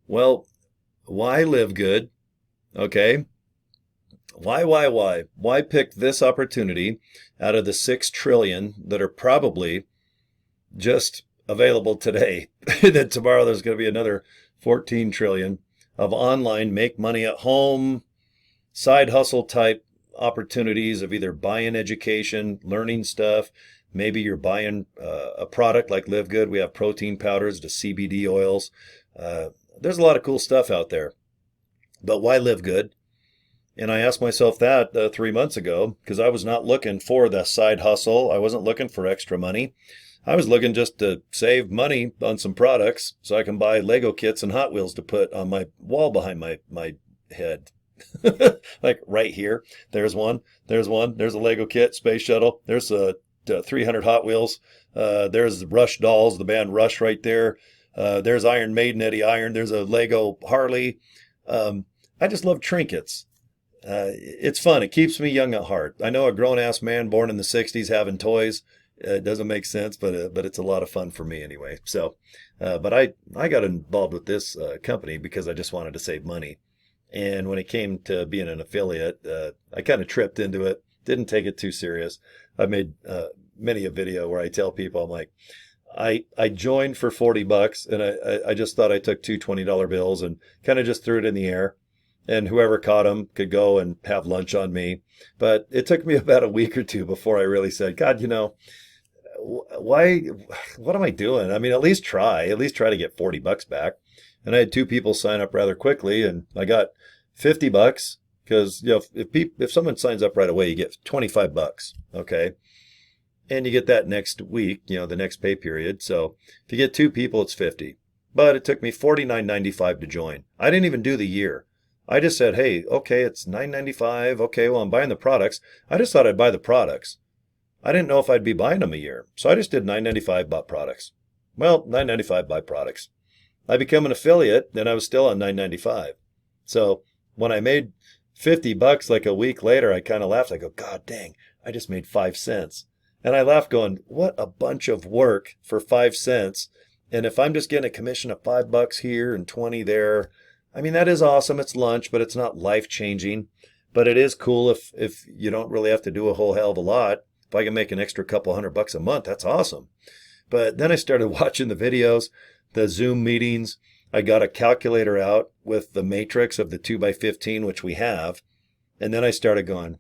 Well, why live good? Okay. Why? Why pick this opportunity out of the 6 trillion that are probably just available today? Then tomorrow there's going to be another 14 trillion of online make money at home, side hustle type opportunities of either buying education, learning stuff. Maybe you're buying a product like LiveGood. We have protein powders to CBD oils. There's a lot of cool stuff out there. But why live good? And I asked myself that 3 months ago because I was not looking for the side hustle. I wasn't looking for extra money. I was looking just to save money on some products so I can buy Lego kits and Hot Wheels to put on my wall behind my head. Like right here. There's one. There's one. There's a Lego kit, space shuttle. There's 300 Hot Wheels. There's Rush dolls, the band Rush right there. There's Iron Maiden, Eddie Iron. There's a Lego Harley. I just love trinkets. It's fun. It keeps me young at heart. I know a grown ass man born in the 60s having toys. It doesn't make sense, but it's a lot of fun for me anyway. So, but I got involved with this company because I just wanted to save money. And when it came to being an affiliate, I kind of tripped into it. Didn't take it too serious. I made many a video where I tell people, I'm like, I joined for $40 and I just thought I took two $20 bills and kind of just threw it in the air. And whoever caught them could go and have lunch on me. But it took me about a week or two before I really said, God, why, what am I doing? I mean, at least try to get $40 back. And I had two people sign up rather quickly and I got $50 because, if someone signs up right away, you get $25. Okay. And you get that next week, the next pay period. So if you get two people, it's 50. But it took me $49.95 to join. I didn't even do the year. I just said, hey, okay, it's $9.95. Okay, well, I'm buying the products. I just thought I'd buy the products. I didn't know if I'd be buying them a year. So I just did $9.95, bought products. Well, $9.95, buy products. I became an affiliate, then I was still on $9.95. So when I made $50 like a week later, I kind of laughed. I go, God dang, I just made 5 cents. And I laughed going, what a bunch of work for 5 cents. And if I'm just getting a commission of $5 here and 20 there, I mean, that is awesome. It's lunch, but it's not life changing. But it is cool if you don't really have to do a whole hell of a lot. If I can make an extra couple $100 a month, that's awesome. But then I started watching the videos, the Zoom meetings. I got a calculator out with the matrix of the 2x15, which we have. And then I started going,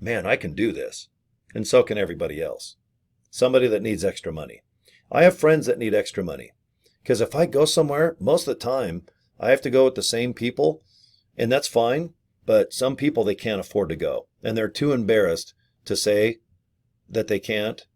man, I can do this. And so can everybody else. Somebody that needs extra money. I have friends that need extra money. Because if I go somewhere, most of the time, I have to go with the same people, and that's fine. But some people, they can't afford to go. And they're too embarrassed to say that they can't.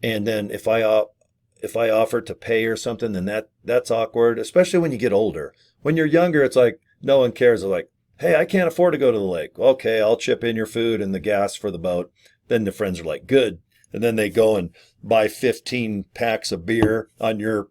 And then if I offer to pay or something, then that's awkward, especially when you get older. When you're younger, it's like no one cares. They're like, hey, I can't afford to go to the lake. Okay, I'll chip in your food and the gas for the boat. Then the friends are like, good. And then they go and buy 15 packs of beer on your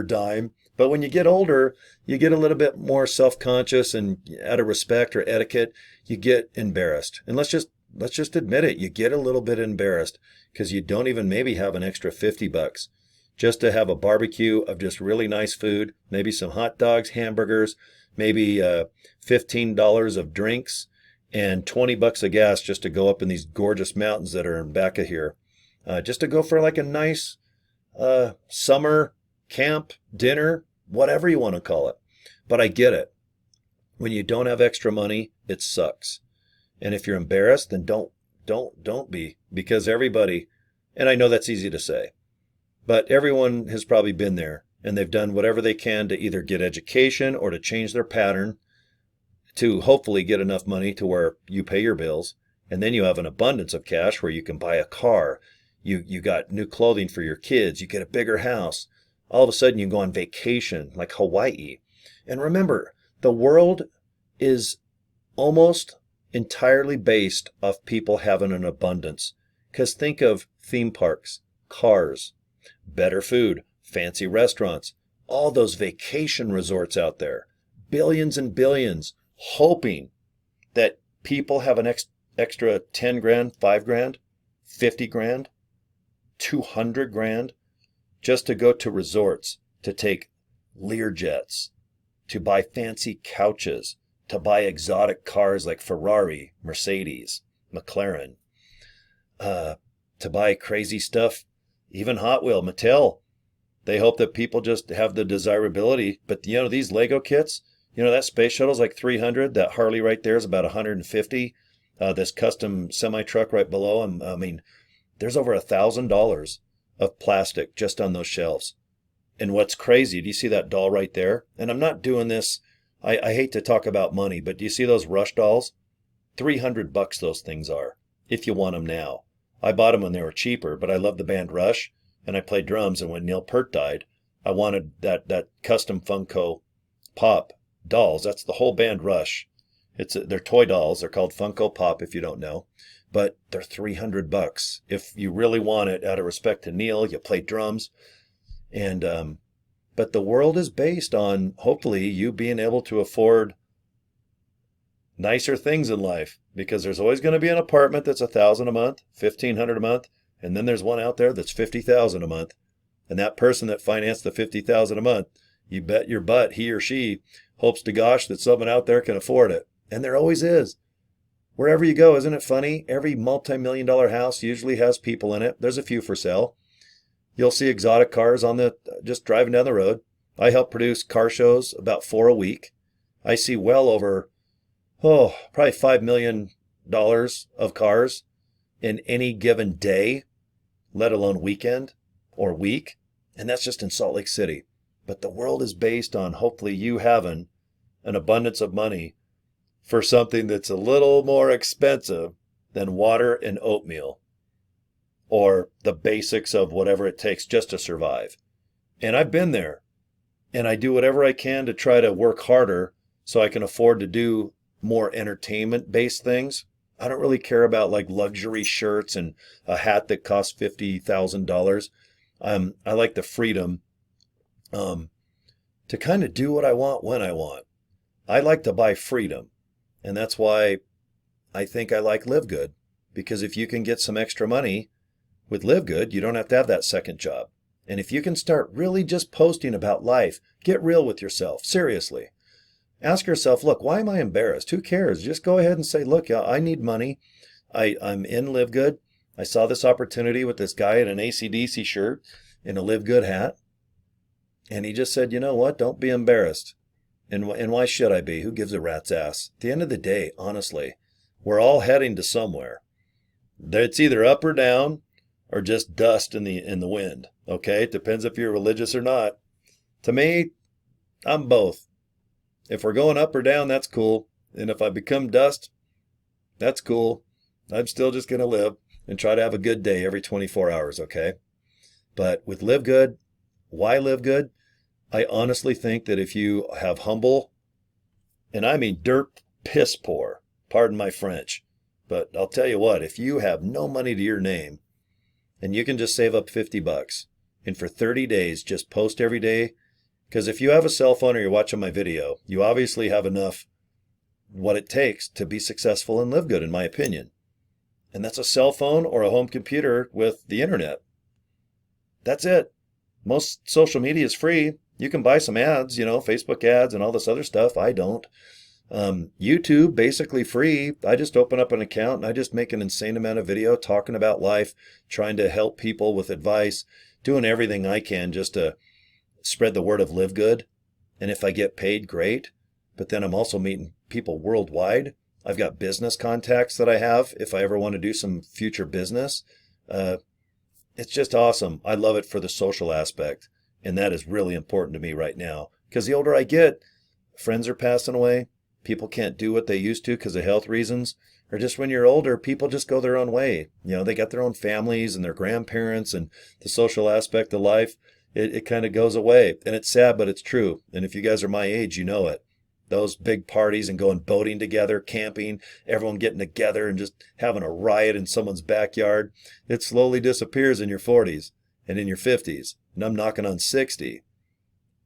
dime. But when you get older, you get a little bit more self-conscious and out of respect or etiquette, you get embarrassed. And let's just admit it. You get a little bit embarrassed because you don't even maybe have an extra $50 just to have a barbecue of just really nice food, maybe some hot dogs, hamburgers, maybe $15 of drinks and $20 of gas just to go up in these gorgeous mountains that are in back of here. Just to go for like a nice summer camp, dinner, whatever you want to call it. But I get it. When you don't have extra money, it sucks. And if you're embarrassed, then don't be, because everybody, and I know that's easy to say, but everyone has probably been there and they've done whatever they can to either get education or to change their pattern to hopefully get enough money to where you pay your bills. And then you have an abundance of cash where you can buy a car. You got new clothing for your kids. You get a bigger house. All of a sudden you go on vacation like Hawaii. And remember, the world is almost entirely based off people having an abundance. Because think of theme parks, cars, better food, fancy restaurants, all those vacation resorts out there, billions and billions, hoping that people have an extra 10 grand, 5 grand, 50 grand, 200 grand just to go to resorts, to take Lear jets, to buy fancy couches, to buy exotic cars like Ferrari, Mercedes, McLaren, to buy crazy stuff, even Hot Wheel, Mattel. They hope that people just have the desirability. But these Lego kits, that space shuttle's like 300. That Harley right there is about 150. This custom semi truck right below him. I mean, there's over $1,000 of plastic just on those shelves. And what's crazy, do you see that doll right there? And I'm not doing this. I hate to talk about money, but do you see those Rush dolls? $300 those things are, if you want them now. I bought them when they were cheaper, but I love the band Rush, and I played drums. And when Neil Peart died, I wanted that custom Funko Pop dolls. That's the whole band Rush. They're toy dolls. They're called Funko Pop, if you don't know, but they're $300 if you really want it. Out of respect to Neil, you play drums, and but the world is based on hopefully you being able to afford nicer things in life, because there's always going to be an apartment that's $1,000 a month, $1,500 a month, and then there's one out there that's $50,000 a month. And that person that financed the $50,000 a month, you bet your butt he or she hopes to gosh that someone out there can afford it. And there always is. Wherever you go, isn't it funny? Every multi-million-dollar house usually has people in it. There's a few for sale. You'll see exotic cars just driving down the road. I help produce car shows, about 4 a week. I see well over, probably $5 million of cars in any given day, let alone weekend or week. And that's just in Salt Lake City. But the world is based on hopefully you having an abundance of money for something that's a little more expensive than water and oatmeal, or the basics of whatever it takes just to survive. And I've been there, and I do whatever I can to try to work harder so I can afford to do more entertainment-based things. I don't really care about like luxury shirts and a hat that costs $50,000. I like the freedom to kind of do what I want when I want. I like to buy freedom. And that's why I think I like LiveGood, because if you can get some extra money with LiveGood, you don't have to have that second job. And if you can start really just posting about life, get real with yourself, seriously. Ask yourself, look, why am I embarrassed? Who cares? Just go ahead and say, look, I need money. I'm in LiveGood. I saw this opportunity with this guy in an AC/DC shirt and a LiveGood hat. And he just said, you know what? Don't be embarrassed. And why should I be? Who gives a rat's ass? At the end of the day, honestly, we're all heading to somewhere. It's either up or down or just dust in the wind. Okay? It depends if you're religious or not. To me, I'm both. If we're going up or down, that's cool. And if I become dust, that's cool. I'm still just going to live and try to have a good day every 24 hours, okay? But with LiveGood, why LiveGood? I honestly think that if you have humble, and I mean dirt piss poor, pardon my French, but I'll tell you what, if you have no money to your name and you can just save up $50 and for 30 days just post every day, because if you have a cell phone or you're watching my video, you obviously have enough what it takes to be successful and live good, in my opinion. And that's a cell phone or a home computer with the internet. That's it. Most social media is free. You can buy some ads, Facebook ads and all this other stuff. I don't. YouTube, basically free. I just open up an account and I just make an insane amount of video talking about life, trying to help people with advice, doing everything I can just to spread the word of LiveGood. And if I get paid, great. But then I'm also meeting people worldwide. I've got business contacts that I have if I ever want to do some future business. It's just awesome. I love it for the social aspect. And that is really important to me right now. Because the older I get, friends are passing away. People can't do what they used to because of health reasons. Or just when you're older, people just go their own way. They got their own families and their grandparents, and the social aspect of life, it kind of goes away. And it's sad, but it's true. And if you guys are my age, you know it. Those big parties and going boating together, camping, everyone getting together and just having a riot in someone's backyard, it slowly disappears in your 40s and in your 50s. And I'm knocking on 60.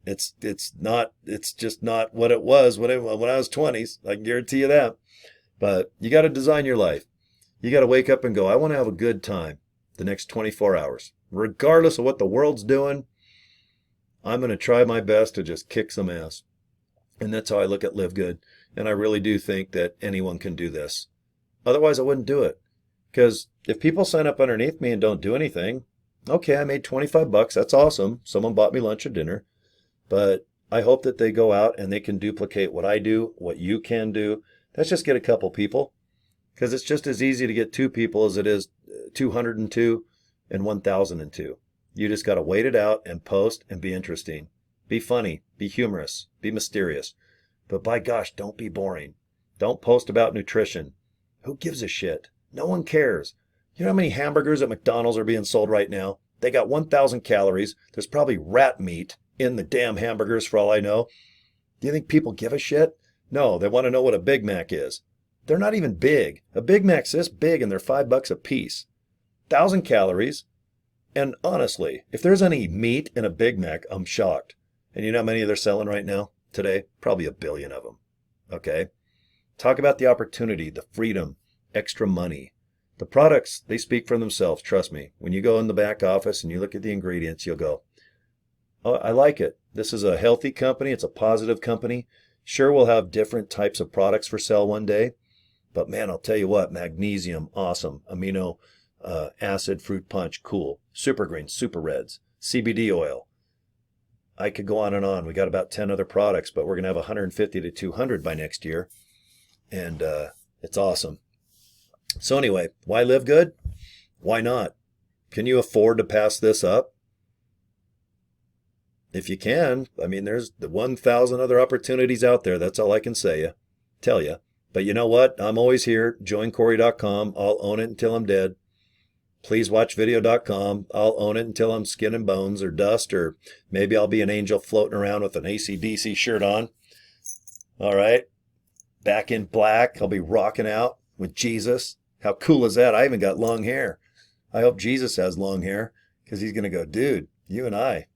It's just not what it was when I was 20s. I can guarantee you that. But you got to design your life. You got to wake up and go, I want to have a good time the next 24 hours. Regardless of what the world's doing, I'm going to try my best to just kick some ass. And that's how I look at LiveGood. And I really do think that anyone can do this. Otherwise, I wouldn't do it. Because if people sign up underneath me and don't do anything, okay, I made 25 bucks. That's awesome. Someone bought me lunch or dinner. But I hope that they go out and they can duplicate what I do, what you can do. Let's just get a couple people. Because it's just as easy to get 2 people as it is 202 and 1002. You just got to wait it out and post and be interesting. Be funny, be humorous, be mysterious. But by gosh, don't be boring. Don't post about nutrition. Who gives a shit? No one cares. You know how many hamburgers at McDonald's are being sold right now? They got 1,000 calories. There's probably rat meat in the damn hamburgers for all I know. Do you think people give a shit? No, they want to know what a Big Mac is. They're not even big. A Big Mac's this big and they're $5 a piece. 1,000 calories. And honestly, if there's any meat in a Big Mac, I'm shocked. And you know how many they're selling right now? Today? Probably 1 billion of them. Okay? Talk about the opportunity, the freedom, extra money. The products, they speak for themselves, trust me. When you go in the back office and you look at the ingredients, you'll go, oh, I like it. This is a healthy company. It's a positive company. Sure, we'll have different types of products for sale one day. But man, I'll tell you what, magnesium, awesome. Amino acid fruit punch, cool. Super greens, super reds, CBD oil. I could go on and on. We got about 10 other products, but we're going to have 150 to 200 by next year. And it's awesome. So anyway, why LiveGood? Why not? Can you afford to pass this up? If you can, I mean, there's the 1,000 other opportunities out there. That's all I can tell you. But you know what? I'm always here. JoinCorey.com. I'll own it until I'm dead. PleaseWatchVideo.com. I'll own it until I'm skin and bones or dust, or maybe I'll be an angel floating around with an AC/DC shirt on. All right. Back in black. I'll be rocking out with Jesus. How cool is that? I even got long hair. I hope Jesus has long hair because he's going to go, dude, you and I,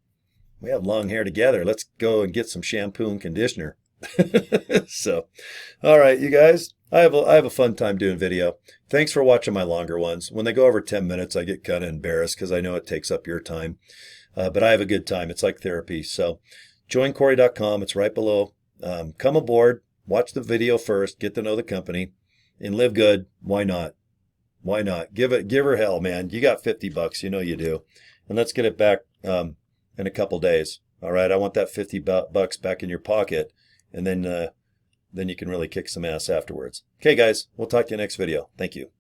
we have long hair together. Let's go and get some shampoo and conditioner. So, all right, you guys, I have a fun time doing video. Thanks for watching my longer ones. When they go over 10 minutes, I get kind of embarrassed because I know it takes up your time. But I have a good time. It's like therapy. So joincorey.com. It's right below. Come aboard, watch the video first, get to know the company, and LiveGood. Why not? Why not? Give her hell, man. You got 50 bucks. You know you do. And let's get it back in a couple days. All right. I want that 50 bucks back in your pocket. And then you can really kick some ass afterwards. Okay, guys, we'll talk to you next video. Thank you.